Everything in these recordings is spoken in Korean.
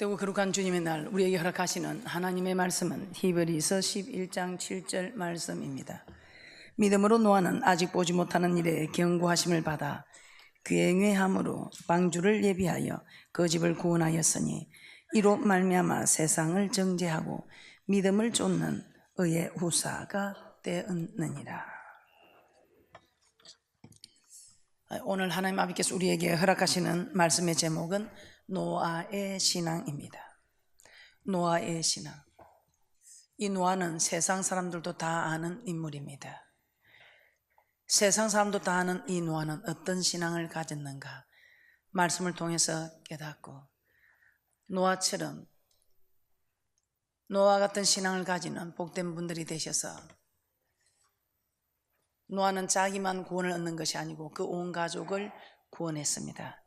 복되고 거룩한 주님의 날, 우리에게 허락하시는 하나님의 말씀은 히브리서 11장 7절 말씀입니다. 믿음으로 노아는 아직 보지 못하는 일에 경고하심을 받아 그의 뇌함으로 방주를 예비하여 그 집을 구원하였으니 이로 말미암아 세상을 정죄하고 믿음을 쫓는 의의 후사가 되었느니라. 오늘 하나님 아버지께서 우리에게 허락하시는 말씀의 제목은 노아의 신앙입니다. 노아의 신앙. 이 노아는 세상 사람들도 다 아는 인물입니다. 세상 사람도 다 아는 이 노아는 어떤 신앙을 가졌는가 말씀을 통해서 깨닫고, 노아처럼 노아 같은 신앙을 가지는 복된 분들이 되셔서, 노아는 자기만 구원을 얻는 것이 아니고 그 온 가족을 구원했습니다.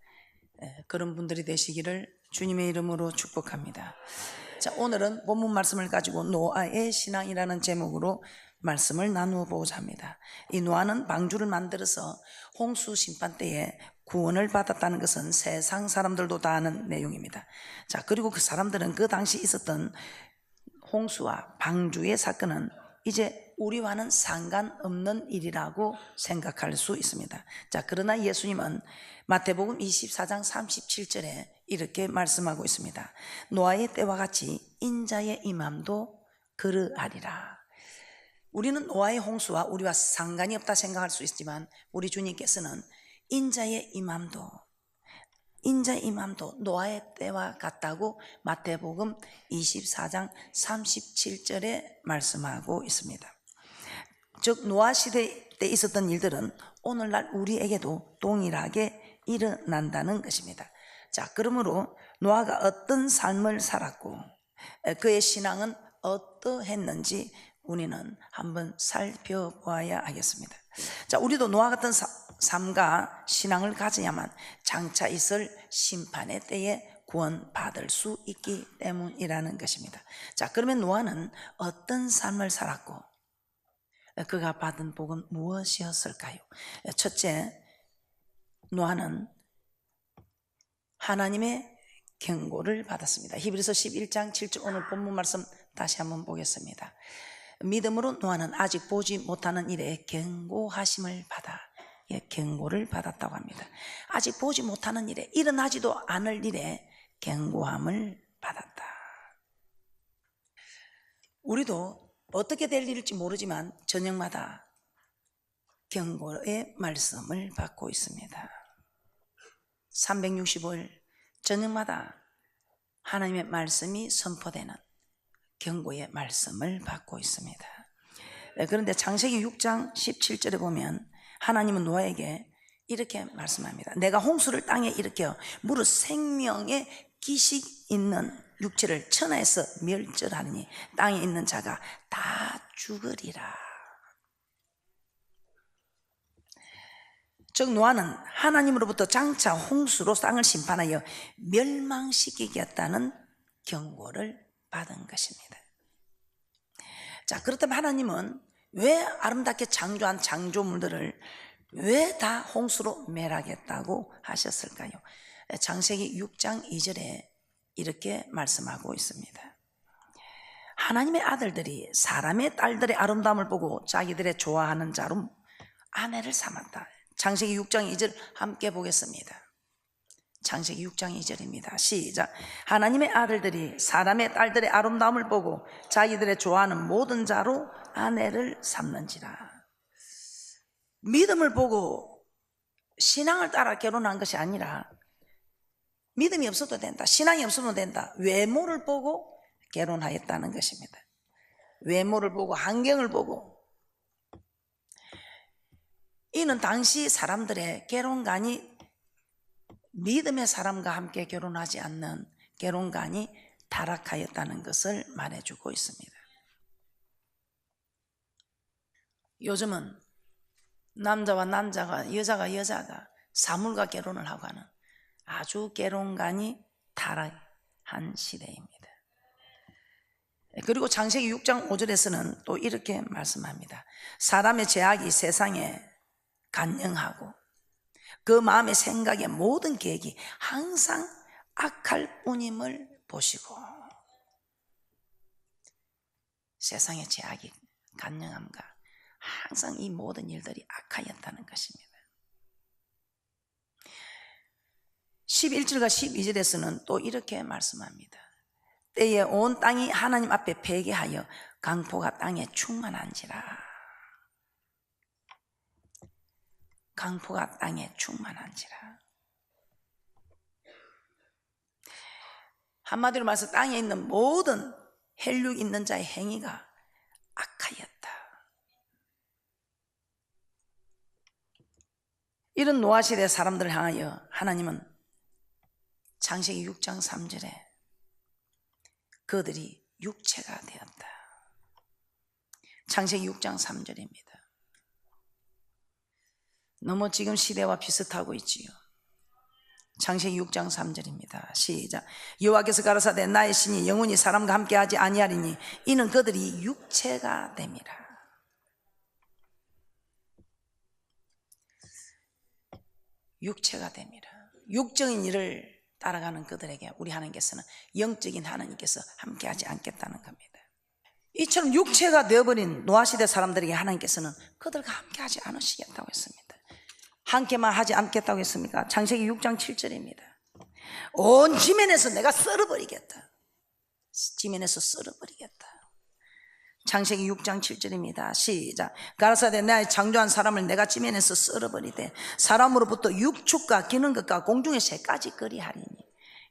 그런 분들이 되시기를 주님의 이름으로 축복합니다. 자, 오늘은 본문 말씀을 가지고 노아의 신앙이라는 제목으로 말씀을 나누어 보고자 합니다. 이 노아는 방주를 만들어서 홍수 심판 때에 구원을 받았다는 것은 세상 사람들도 다 아는 내용입니다. 자, 그리고 그 사람들은 그 당시 있었던 홍수와 방주의 사건은 이제 우리와는 상관없는 일이라고 생각할 수 있습니다. 자, 그러나 예수님은 마태복음 24장 37절에 이렇게 말씀하고 있습니다. 노아의 때와 같이 인자의 임함도 그러하리라. 우리는 노아의 홍수와 우리와 상관이 없다 생각할 수 있지만, 우리 주님께서는 인자의 임함도 노아의 때와 같다고 마태복음 24장 37절에 말씀하고 있습니다. 즉, 노아 시대 때 있었던 일들은 오늘날 우리에게도 동일하게 일어난다는 것입니다. 자, 그러므로 노아가 어떤 삶을 살았고 그의 신앙은 어떠했는지 우리는 한번 살펴보아야 하겠습니다. 자, 우리도 노아 같은 삶과 신앙을 가져야만 장차 있을 심판의 때에 구원받을 수 있기 때문이라는 것입니다. 자, 그러면 노아는 어떤 삶을 살았고 그가 받은 복은 무엇이었을까요? 첫째, 노아는 하나님의 경고를 받았습니다. 히브리서 11장 7절, 오늘 본문 말씀 다시 한번 보겠습니다. 믿음으로 노아는 아직 보지 못하는 일에 경고하심을 받아, 경고를 받았다고 합니다. 아직 보지 못하는 일에, 일어나지도 않을 일에 경고함을 받았다. 우리도 어떻게 될 일일지 모르지만 저녁마다 경고의 말씀을 받고 있습니다. 365일 저녁마다 하나님의 말씀이 선포되는 경고의 말씀을 받고 있습니다. 그런데 창세기 6장 17절에 보면 하나님은 노아에게 이렇게 말씀합니다. 내가 홍수를 땅에 일으켜 무릇 생명의 기식 있는 육체를 천하에서 멸절하니 땅에 있는 자가 다 죽으리라. 즉, 노아는 하나님으로부터 장차 홍수로 땅을 심판하여 멸망시키겠다는 경고를 받은 것입니다. 자, 그렇다면 하나님은 왜 아름답게 창조한 창조물들을 왜 다 홍수로 멸하겠다고 하셨을까요? 창세기 6장 2절에 이렇게 말씀하고 있습니다. 하나님의 아들들이 사람의 딸들의 아름다움을 보고 자기들의 좋아하는 자로 아내를 삼았다. 창세기 6장 2절 함께 보겠습니다. 창세기 6장 2절입니다. 시작. 하나님의 아들들이 사람의 딸들의 아름다움을 보고 자기들의 좋아하는 모든 자로 아내를 삼는지라. 믿음을 보고 신앙을 따라 결혼한 것이 아니라, 믿음이 없어도 된다, 신앙이 없어도 된다, 외모를 보고 결혼하였다는 것입니다. 외모를 보고, 환경을 보고. 이는 당시 사람들의 결혼관이 믿음의 사람과 함께 결혼하지 않는 결혼관이 타락하였다는 것을 말해주고 있습니다. 요즘은 남자와 남자가, 여자가 여자가 사물과 결혼을 하고 하는 아주 결혼관이 타락한 시대입니다. 그리고 창세기 6장 5절에서는 또 이렇게 말씀합니다. 사람의 죄악이 세상에 간영하고 그 마음의 생각의 모든 계획이 항상 악할 뿐임을 보시고 세상의 제약이 간영함과 항상 이 모든 일들이 악하였다는 것입니다. 11절과 12절에서는 또 이렇게 말씀합니다. 때에 온 땅이 하나님 앞에 회개하여 강포가 땅에 충만한지라. 강포가 땅에 충만한지라. 한마디로 말해서 땅에 있는 모든 혈육 있는 자의 행위가 악하였다. 이런 노아시대 사람들을 향하여 하나님은 창세기 6장 3절에 그들이 육체가 되었다. 창세기 6장 3절입니다. 너무 지금 시대와 비슷하고 있지요. 창세기 6장 3절입니다. 시작. 여호와께서 가라사대 나의 신이 영원히 사람과 함께하지 아니하리니 이는 그들이 육체가 됨이라. 육체가 됨이라. 육적인 일을 따라가는 그들에게 우리 하나님께서는 영적인 하나님께서 함께하지 않겠다는 겁니다. 이처럼 육체가 되어버린 노아시대 사람들에게 하나님께서는 그들과 함께하지 않으시겠다고 했습니다. 함께만 하지 않겠다고 했습니까? 창세기 6장 7절입니다. 온 지면에서 내가 썰어버리겠다. 지면에서 썰어버리겠다. 창세기 6장 7절입니다. 시작. 가라사대 나의 창조한 사람을 내가 지면에서 썰어버리되 사람으로부터 육축과 기는 것과 공중의 새까지 거리하리니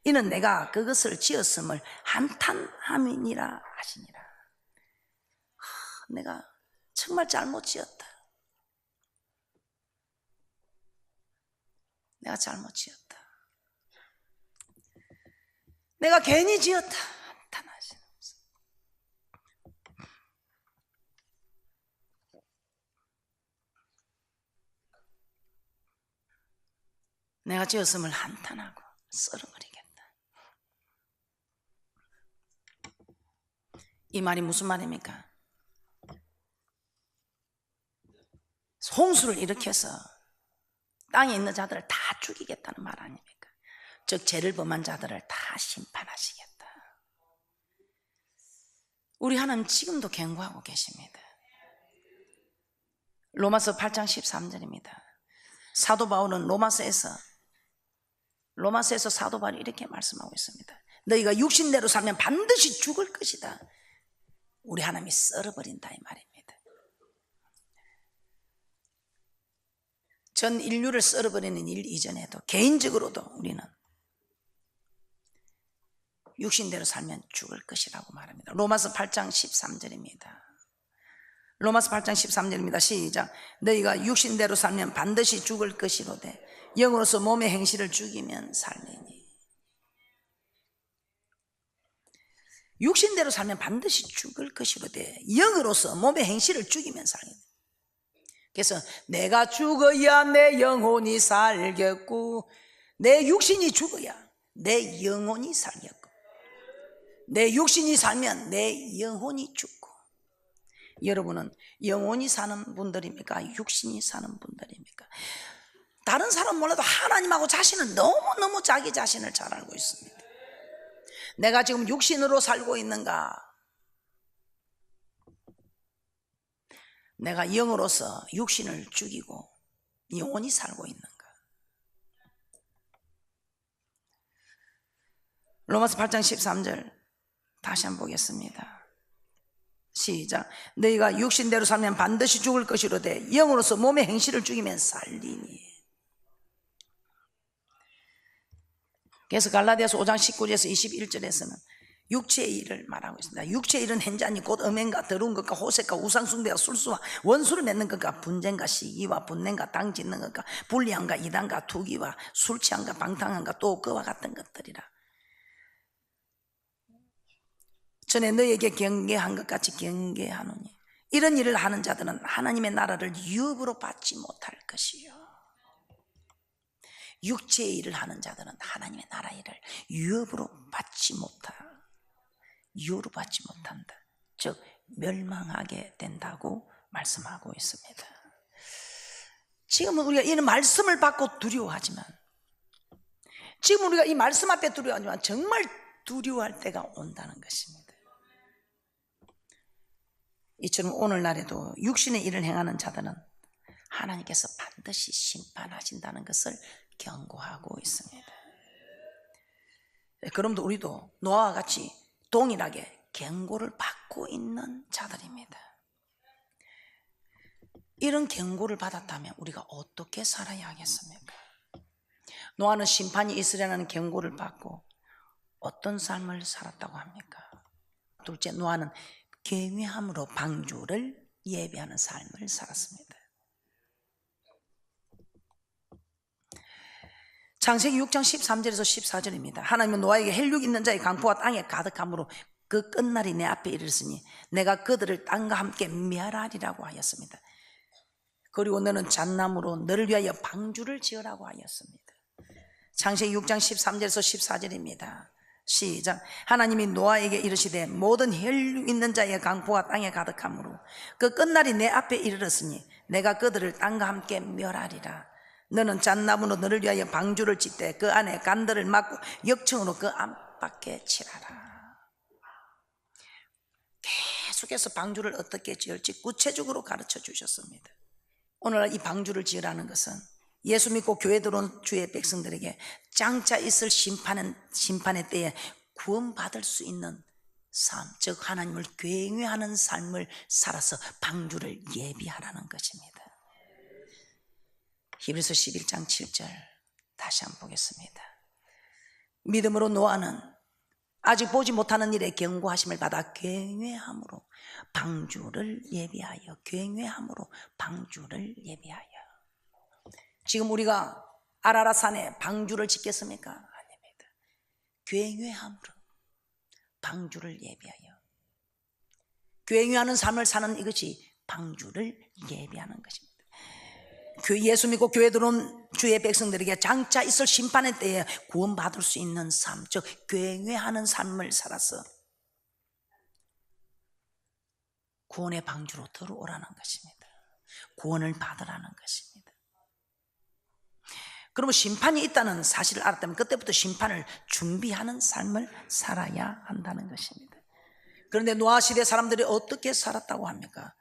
이는 내가 그것을 지었음을 한탄함이니라 하시니라. 내가 정말 잘못 지었다. 내가 잘못 지었다. 내가 괜히 지었다. 한탄하시는 모습. 내가 지었음을 한탄하고 썰어버리겠다. 이 말이 무슨 말입니까? 홍수를 일으켜서 땅에 있는 자들을 다 죽이겠다는 말 아닙니까? 즉 죄를 범한 자들을 다 심판하시겠다. 우리 하나님 지금도 경고하고 계십니다. 로마서 8장 13절입니다. 사도 바울은 로마서에서 사도 바울이 이렇게 말씀하고 있습니다. 너희가 육신대로 살면 반드시 죽을 것이다. 우리 하나님이 썰어버린다 이 말입니다. 전 인류를 썰어버리는 일 이전에도 개인적으로도 우리는 육신대로 살면 죽을 것이라고 말합니다. 로마서 8장 13절입니다. 로마서 8장 13절입니다. 시작. 너희가 육신대로 살면 반드시 죽을 것이로되 영으로서 몸의 행실을 죽이면 살리니. 육신대로 살면 반드시 죽을 것이로되 영으로서 몸의 행실을 죽이면 살리니. 그래서 내가 죽어야 내 영혼이 살겠고 내 육신이 죽어야 내 영혼이 살겠고 내 육신이 살면 내 영혼이 죽고. 여러분은 영혼이 사는 분들입니까? 육신이 사는 분들입니까? 다른 사람 몰라도 하나님하고 자신은 너무너무 자기 자신을 잘 알고 있습니다. 내가 지금 육신으로 살고 있는가? 내가 영으로서 육신을 죽이고 영혼이 살고 있는가? 로마서 8장 13절 다시 한번 보겠습니다. 시작. 너희가 육신대로 살면 반드시 죽을 것이로되 영으로서 몸의 행실을 죽이면 살리니. 그래서 갈라디아서 5장 19절에서 21절에서는 육체의 일을 말하고 있습니다. 육체의 일은 hen자니 곧 음행과 더러운 것과 호색과 우상숭배와 술수와 원수를 맺는 것과 분쟁과 시기와 분냄과 당 짓는 것과 불리함과 이단과 투기와 술취함과 방탕함과 또 그와 같은 것들이라. 전에 너에게 경계한 것 같이 경계하노니 이런 일을 하는 자들은 하나님의 나라를 유업으로 받지 못할 것이요. 육체의 일을 하는 자들은 하나님의 나라 일을 유업으로 받지 못한다. 즉 멸망하게 된다고 말씀하고 있습니다. 지금은 우리가 이 말씀을 받고 두려워하지만, 지금 우리가 이 말씀 앞에 두려워하지만 정말 두려워할 때가 온다는 것입니다. 이처럼 오늘날에도 육신의 일을 행하는 자들은 하나님께서 반드시 심판하신다는 것을 경고하고 있습니다. 그럼도 우리도 노아와 같이 동일하게 경고를 받고 있는 자들입니다. 이런 경고를 받았다면 우리가 어떻게 살아야 하겠습니까? 노아는 심판이 있으려는 경고를 받고 어떤 삶을 살았다고 합니까? 둘째, 노아는 경외함으로 방주를 예비하는 삶을 살았습니다. 창세기 6장 13절에서 14절입니다. 하나님은 노아에게 혈육 있는 자의 강포가 땅에 가득함으로 그 끝날이 내 앞에 이르렀으니 내가 그들을 땅과 함께 멸하리라고 하였습니다. 그리고 너는 잣나무로 너를 위하여 방주를 지으라고 하였습니다. 창세기 6장 13절에서 14절입니다. 시작. 하나님이 노아에게 이르시되 모든 혈육 있는 자의 강포가 땅에 가득함으로 그 끝날이 내 앞에 이르렀으니 내가 그들을 땅과 함께 멸하리라. 너는 잣나무로 너를 위하여 방주를 짓되 그 안에 간들을 막고 역청으로 그 안팎에 칠하라. 계속해서 방주를 어떻게 지을지 구체적으로 가르쳐 주셨습니다. 오늘 이 방주를 지으라는 것은 예수 믿고 교회 들어온 주의 백성들에게 장차 있을 심판의 때에 구원받을 수 있는 삶, 즉 하나님을 경외하는 삶을 살아서 방주를 예비하라는 것입니다. 히브리서 11장 7절 다시 한번 보겠습니다. 믿음으로 노아는 아직 보지 못하는 일에 경고하심을 받아 경외함으로 방주를 예비하여, 경외함으로 방주를 예비하여. 지금 우리가 아라랏산에 방주를 짓겠습니까? 아닙니다. 경외함으로 방주를 예비하여, 경외하는 삶을 사는 이것이 방주를 예비하는 것입니다. 예수 믿고 교회 들어온 주의 백성들에게 장차 있을 심판의 때에 구원받을 수 있는 삶, 즉 경외하는 삶을 살아서 구원의 방주로 들어오라는 것입니다. 구원을 받으라는 것입니다. 그러면 심판이 있다는 사실을 알았다면 그때부터 심판을 준비하는 삶을 살아야 한다는 것입니다. 그런데 노아 시대 사람들이 어떻게 살았다고 합니까?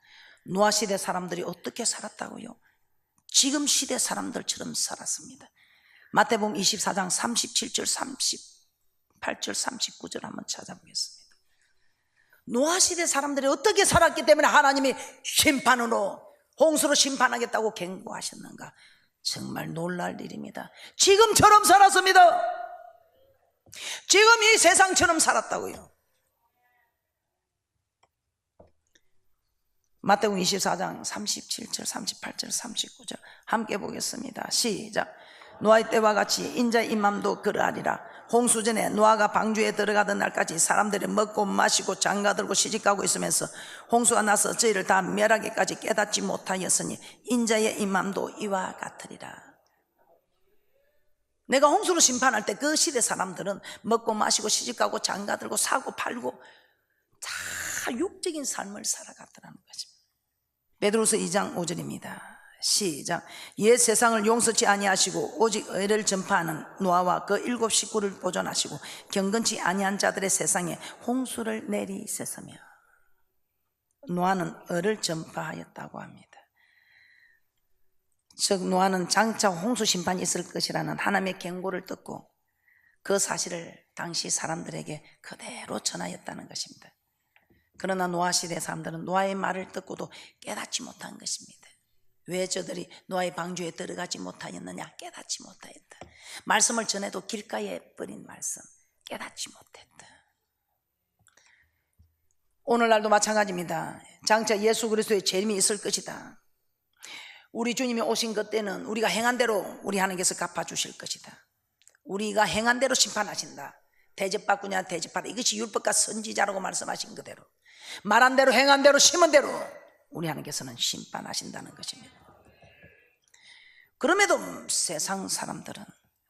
노아 시대 사람들이 어떻게 살았다고요? 지금 시대 사람들처럼 살았습니다. 마태복음 24장 37절 38절 39절 한번 찾아보겠습니다. 노아 시대 사람들이 어떻게 살았기 때문에 하나님이 심판으로, 홍수로 심판하겠다고 경고하셨는가? 정말 놀랄 일입니다. 지금처럼 살았습니다. 지금 이 세상처럼 살았다고요. 마태복음 24장 37절 38절 39절 함께 보겠습니다. 시작. 노아의 때와 같이 인자의 임함도 그러하리라. 홍수 전에 노아가 방주에 들어가던 날까지 사람들이 먹고 마시고 장가들고 시집가고 있으면서 홍수가 나서 저희를 다 멸하기까지 깨닫지 못하였으니 인자의 임함도 이와 같으리라. 내가 홍수로 심판할 때 그 시대 사람들은 먹고 마시고 시집가고 장가들고 사고 팔고 다 육적인 삶을 살아갔더라는 것입니다. 베드로서 2장 5절입니다. 시작. 옛 세상을 용서치 아니하시고 오직 의를 전파하는 노아와 그 7 식구를 보존하시고 경건치 아니한 자들의 세상에 홍수를 내리셨으며. 노아는 의를 전파하였다고 합니다. 즉 노아는 장차 홍수 심판이 있을 것이라는 하나님의 경고를 듣고 그 사실을 당시 사람들에게 그대로 전하였다는 것입니다. 그러나 노아 시대 사람들은 노아의 말을 듣고도 깨닫지 못한 것입니다. 왜 저들이 노아의 방주에 들어가지 못하였느냐? 깨닫지 못하였다. 말씀을 전해도 길가에 버린 말씀 깨닫지 못했다. 오늘날도 마찬가지입니다. 장차 예수 그리스도의 재림이 있을 것이다. 우리 주님이 오신 그때는 우리가 행한 대로 우리 하나님께서 갚아주실 것이다. 우리가 행한 대로 심판하신다. 대접받구냐 대접받아, 이것이 율법과 선지자라고 말씀하신 그대로 말한 대로 행한 대로 심은 대로 우리 하나님께서는 심판하신다는 것입니다. 그럼에도 세상 사람들은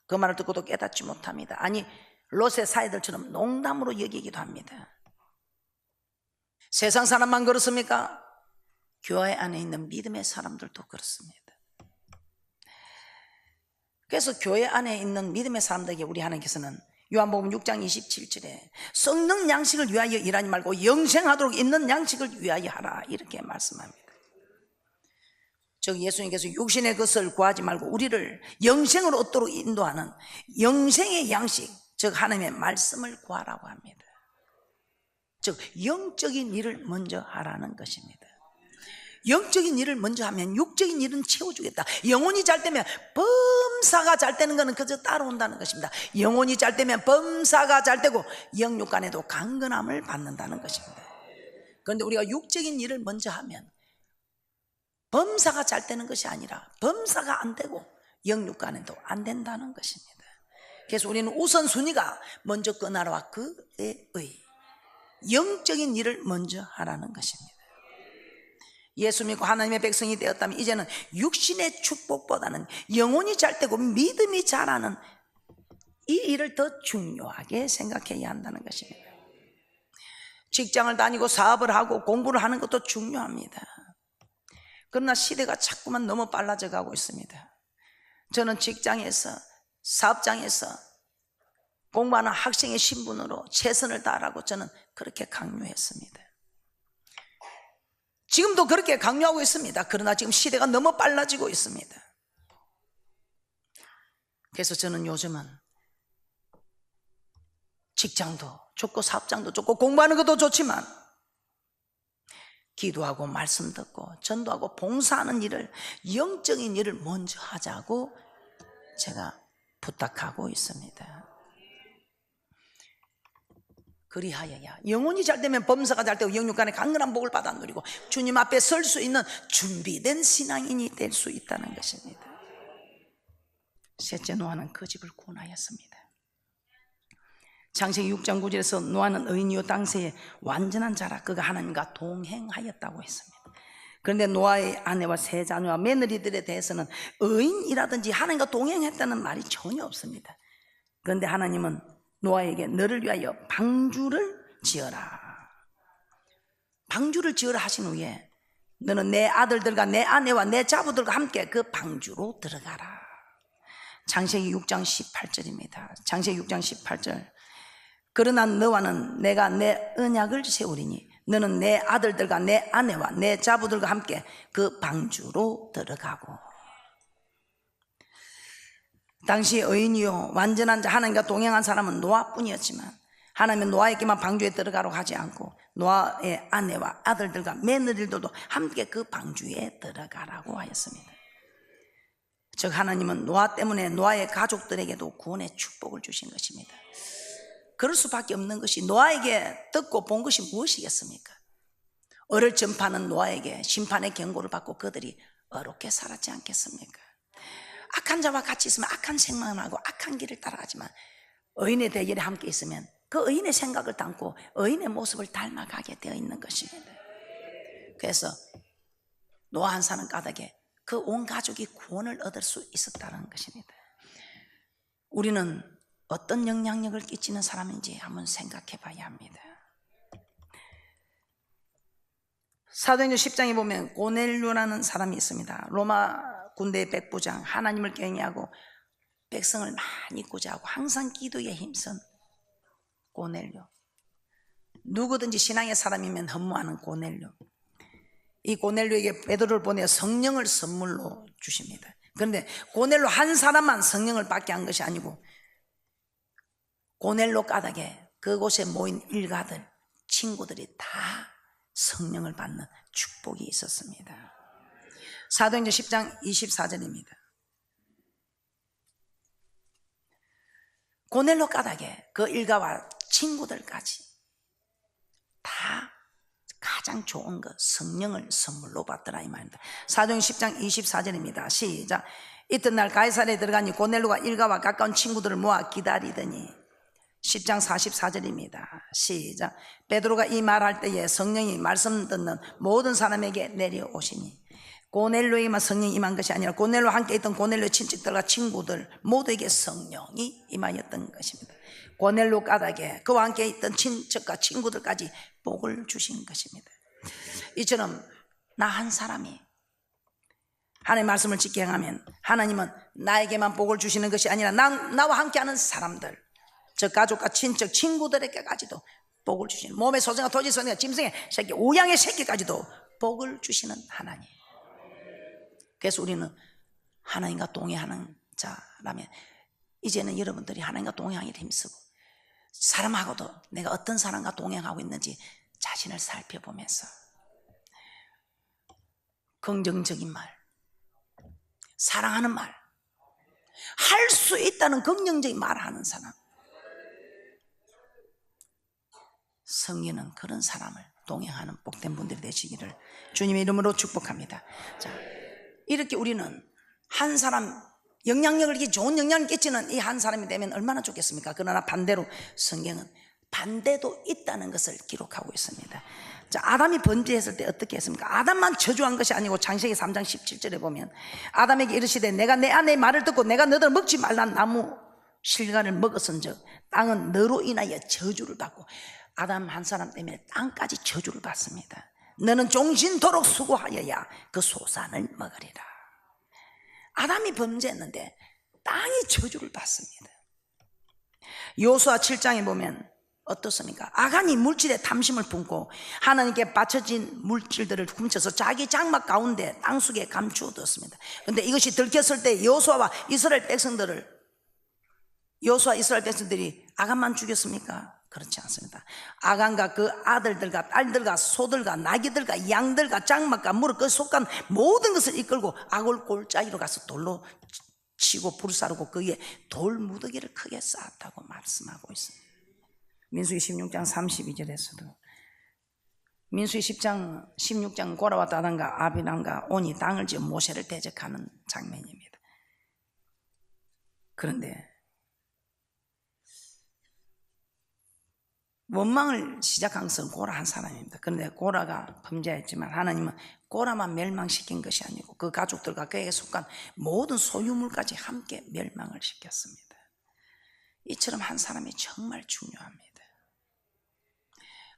그 말을 듣고도 깨닫지 못합니다. 아니 롯의 사이들처럼 농담으로 여기기도 합니다. 세상 사람만 그렇습니까? 교회 안에 있는 믿음의 사람들도 그렇습니다. 그래서 교회 안에 있는 믿음의 사람들에게 우리 하나님께서는 요한복음 6장 27절에 썩는 양식을 위하여 일하지 말고 영생하도록 있는 양식을 위하여 하라, 이렇게 말씀합니다. 즉 예수님께서 육신의 것을 구하지 말고 우리를 영생을 얻도록 인도하는 영생의 양식, 즉 하나님의 말씀을 구하라고 합니다. 즉 영적인 일을 먼저 하라는 것입니다. 영적인 일을 먼저 하면 육적인 일은 채워주겠다. 영혼이 잘 되면 범사가 잘 되는 것은 그저 따라온다는 것입니다. 영혼이 잘 되면 범사가 잘 되고 영육간에도 강건함을 받는다는 것입니다. 그런데 우리가 육적인 일을 먼저 하면 범사가 잘 되는 것이 아니라 범사가 안 되고 영육간에도 안 된다는 것입니다. 그래서 우리는 우선순위가 먼저 그 나라와 그의 의, 영적인 일을 먼저 하라는 것입니다. 예수 믿고 하나님의 백성이 되었다면 이제는 육신의 축복보다는 영혼이 잘 되고 믿음이 자라는 이 일을 더 중요하게 생각해야 한다는 것입니다. 직장을 다니고 사업을 하고 공부를 하는 것도 중요합니다. 그러나 시대가 자꾸만 너무 빨라져 가고 있습니다. 저는 직장에서, 사업장에서 공부하는 학생의 신분으로 최선을 다하라고 저는 그렇게 강요했습니다. 지금도 그렇게 강요하고 있습니다. 그러나 지금 시대가 너무 빨라지고 있습니다. 그래서 저는 요즘은 직장도 좋고 사업장도 좋고 공부하는 것도 좋지만 기도하고 말씀 듣고 전도하고 봉사하는 일을, 영적인 일을 먼저 하자고 제가 부탁하고 있습니다. 그리하여야 영혼이 잘 되면 범사가 잘 되고 영육간에 강건한 복을 받아 누리고 주님 앞에 설 수 있는 준비된 신앙인이 될 수 있다는 것입니다. 셋째, 노아는 그 집을 구원하였습니다. 창세기 6장 9절에서 노아는 의인이요 당세에 완전한 자라 그가 하나님과 동행하였다고 했습니다. 그런데 노아의 아내와 세 자녀와 며느리들에 대해서는 의인이라든지 하나님과 동행했다는 말이 전혀 없습니다. 그런데 하나님은 노아에게 너를 위하여 방주를 지어라, 방주를 지어라 하신 후에 너는 내 아들들과 내 아내와 내 자부들과 함께 그 방주로 들어가라. 창세기 6장 18절입니다. 창세기 6장 18절. 그러나 너와는 내가 내 언약을 세우리니 너는 내 아들들과 내 아내와 내 자부들과 함께 그 방주로 들어가고. 당시 의인이요 완전한 자 하나님과 동행한 사람은 노아뿐이었지만 하나님은 노아에게만 방주에 들어가라고 하지 않고 노아의 아내와 아들들과 며느리들도 함께 그 방주에 들어가라고 하였습니다. 즉 하나님은 노아 때문에 노아의 가족들에게도 구원의 축복을 주신 것입니다. 그럴 수밖에 없는 것이 노아에게 듣고 본 것이 무엇이겠습니까? 어를 전파하는 노아에게 심판의 경고를 받고 그들이 어렵게 살았지 않겠습니까? 악한 자와 같이 있으면 악한 생각을 하고 악한 길을 따라가지만 의인의 대열에 함께 있으면 그 의인의 생각을 담고 의인의 모습을 닮아가게 되어 있는 것입니다. 그래서 노아 한 사람 까닭에 그 온 가족이 구원을 얻을 수 있었다는 것입니다. 우리는 어떤 영향력을 끼치는 사람인지 한번 생각해 봐야 합니다. 사도행전 10장에 보면 고넬료라는 사람이 있습니다. 로마 군대의 백부장, 하나님을 경외하고 백성을 많이 구제하고 항상 기도에 힘쓴 고넬료. 누구든지 신앙의 사람이면 흠모하는 고넬료. 이 고넬료에게 베드로를 보내 성령을 선물로 주십니다. 그런데 고넬료 한 사람만 성령을 받게 한 것이 아니고 고넬료 까닭에 그곳에 모인 일가들, 친구들이 다 성령을 받는 축복이 있었습니다. 사도행전 10장 24절입니다. 고넬료 까닭에 그 일가와 친구들까지 다 가장 좋은 것 성령을 선물로 받더라 이 말입니다. 사도행전 10장 24절입니다. 시작. 이튿날 가이사랴에 들어가니 고넬료가 일가와 가까운 친구들을 모아 기다리더니 10장 44절입니다. 시작. 베드로가 이 말할 때에 성령이 말씀 듣는 모든 사람에게 내려오시니 고넬료에게만 성령이 임한 것이 아니라 고넬료와 함께 있던 고넬료 친척들과 친구들 모두에게 성령이 임하였던 것입니다. 고넬료 까닭에 그와 함께 있던 친척과 친구들까지 복을 주신 것입니다. 이처럼 나 한 사람이 하나님의 말씀을 지켜 행하면 하나님은 나에게만 복을 주시는 것이 아니라 나와 함께하는 사람들, 저 가족과 친척, 친구들에게까지도 복을 주시는, 몸의 소중한 토지, 소중한 짐승의 새끼, 우양의 새끼까지도 복을 주시는 하나님. 그래서 우리는 하나님과 동행하는 자라면 이제는 여러분들이 하나님과 동행하기를 힘쓰고, 사람하고도 내가 어떤 사람과 동행하고 있는지 자신을 살펴보면서 긍정적인 말, 사랑하는 말, 할 수 있다는 긍정적인 말을 하는 사람, 성경은 그런 사람을 동행하는 복된 분들이 되시기를 주님의 이름으로 축복합니다. 자, 이렇게 우리는 한 사람 영향력을, 이렇게 좋은 영향을 끼치는 이 한 사람이 되면 얼마나 좋겠습니까? 그러나 반대로 성경은 반대도 있다는 것을 기록하고 있습니다. 자, 아담이 범죄했을 때 어떻게 했습니까? 아담만 저주한 것이 아니고 창세기 3장 17절에 보면 아담에게 이르시되 내가 내 아내의 말을 듣고 내가 너희들 먹지 말란 나무 실과를 먹었은즉 땅은 너로 인하여 저주를 받고, 아담 한 사람 때문에 땅까지 저주를 받습니다. 너는 종신토록 수고하여야 그 소산을 먹으리라. 아담이 범죄했는데 땅이 저주를 받습니다. 여호수아 7장에 보면 어떻습니까? 아간이 물질에 탐심을 품고 하나님께 바쳐진 물질들을 훔쳐서 자기 장막 가운데 땅속에 감추어뒀습니다. 그런데 이것이 들켰을 때 여호수아 이스라엘 백성들이 아간만 죽였습니까? 그렇지 않습니다. 아간과 그 아들들과 딸들과 소들과 나귀들과 양들과 장막과 무릎 그 속한 모든 것을 이끌고 아골 골짜기로 가서 돌로 치고 불사르고 그 위에 돌 무더기를 크게 쌓았다고 말씀하고 있습니다. 민수기 16장 32절에서도, 민수기 10장 16장 고라와 다단과 아비람과 온이 땅을 지어 모세를 대적하는 장면입니다. 그런데 원망을 시작한 것은 고라 한 사람입니다. 그런데 고라가 범죄했지만 하나님은 고라만 멸망시킨 것이 아니고 그 가족들과 그에게 속한 모든 소유물까지 함께 멸망을 시켰습니다. 이처럼 한 사람이 정말 중요합니다.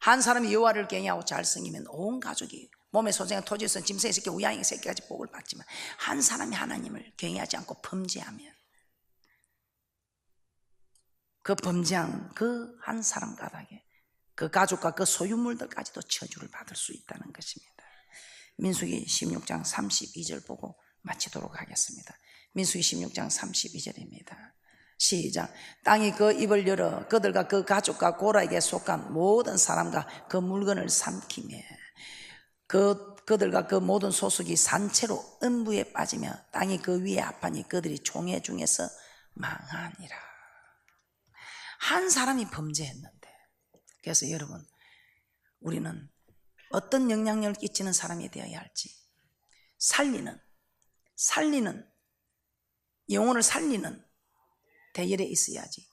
한 사람이 여호와를 경외하고 잘 섬기면 온 가족이, 몸의 소중한 토지에서 짐승의 새끼, 우양의 새끼까지 복을 받지만, 한 사람이 하나님을 경외하지 않고 범죄하면 그 범죄한 그 한 사람 가닥에 그 가족과 그 소유물들까지도 저주를 받을 수 있다는 것입니다. 민수기 16장 32절 보고 마치도록 하겠습니다. 민수기 16장 32절입니다. 시작. 땅이 그 입을 열어 그들과 그 가족과 고라에게 속한 모든 사람과 그 물건을 삼키며 그들과 그 모든 소속이 산채로 음부에 빠지며 땅이 그 위에 합하니 그들이 종의 중에서 망하니라. 한 사람이 범죄했는데, 그래서 여러분, 우리는 어떤 영향력을 끼치는 사람이 되어야 할지, 영혼을 살리는 대열에 있어야지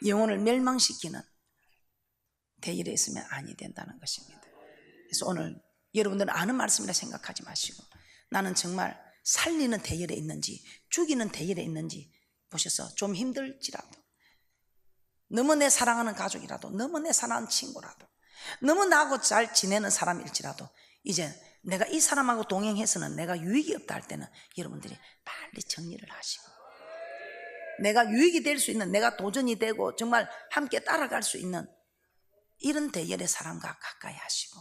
영혼을 멸망시키는 대열에 있으면 아니 된다는 것입니다. 그래서 오늘 여러분들은 아는 말씀이라 생각하지 마시고, 나는 정말 살리는 대열에 있는지 죽이는 대열에 있는지 보셔서 좀 힘들지라도, 너무 내 사랑하는 가족이라도, 너무 내 사랑하는 친구라도, 너무 나하고 잘 지내는 사람일지라도, 이제 내가 이 사람하고 동행해서는 내가 유익이 없다 할 때는 여러분들이 빨리 정리를 하시고, 내가 유익이 될 수 있는, 내가 도전이 되고 정말 함께 따라갈 수 있는 이런 대열의 사람과 가까이 하시고,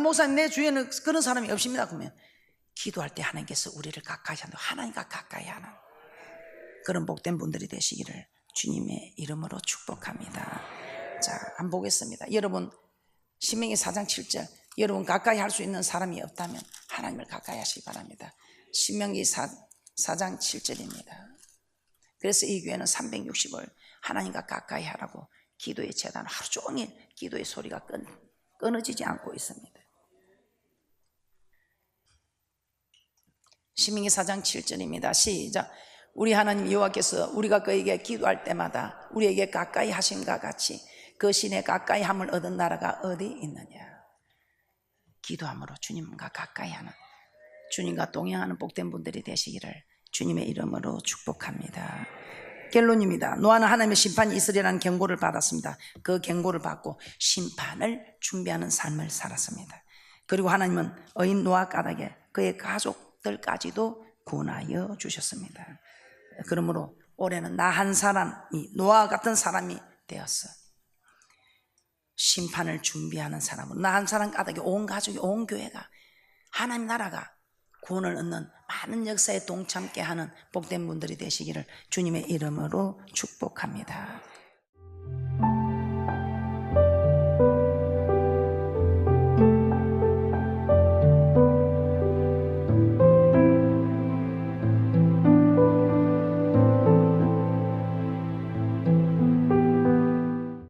목사님 내 주위에는 그런 사람이 없습니다. 그러면 기도할 때 하나님께서 우리를 가까이 한다, 하나님과 가까이 하는 그런 복된 분들이 되시기를 주님의 이름으로 축복합니다. 자, 한번 보겠습니다. 여러분, 신명기 4장 7절, 여러분 가까이 할 수 있는 사람이 없다면 하나님을 가까이 하시기 바랍니다. 신명기 4장 7절입니다. 그래서 이 교회는 360을 하나님과 가까이 하라고 기도의 재단을 하루 종일 기도의 소리가 끊어지지 않고 있습니다. 신명기 4장 7절입니다. 시작. 우리 하나님 여호와께서 우리가 그에게 기도할 때마다 우리에게 가까이 하심과 같이 그 신의 가까이 함을 얻은 나라가 어디 있느냐. 기도함으로 주님과 가까이 하는, 주님과 동행하는 복된 분들이 되시기를 주님의 이름으로 축복합니다. 결론입니다. 노아는 하나님의 심판이 있으리라는 경고를 받았습니다. 그 경고를 받고 심판을 준비하는 삶을 살았습니다. 그리고 하나님은 어인 노아 까닭에 그의 가족들까지도 구원하여 주셨습니다. 그러므로 올해는 나 한 사람이 노아와 같은 사람이 되었어. 심판을 준비하는 사람으로 나 한 사람 까닭에 온 가족이 온 교회가 하나님 나라가 구원을 얻는 많은 역사에 동참케 하는 복된 분들이 되시기를 주님의 이름으로 축복합니다.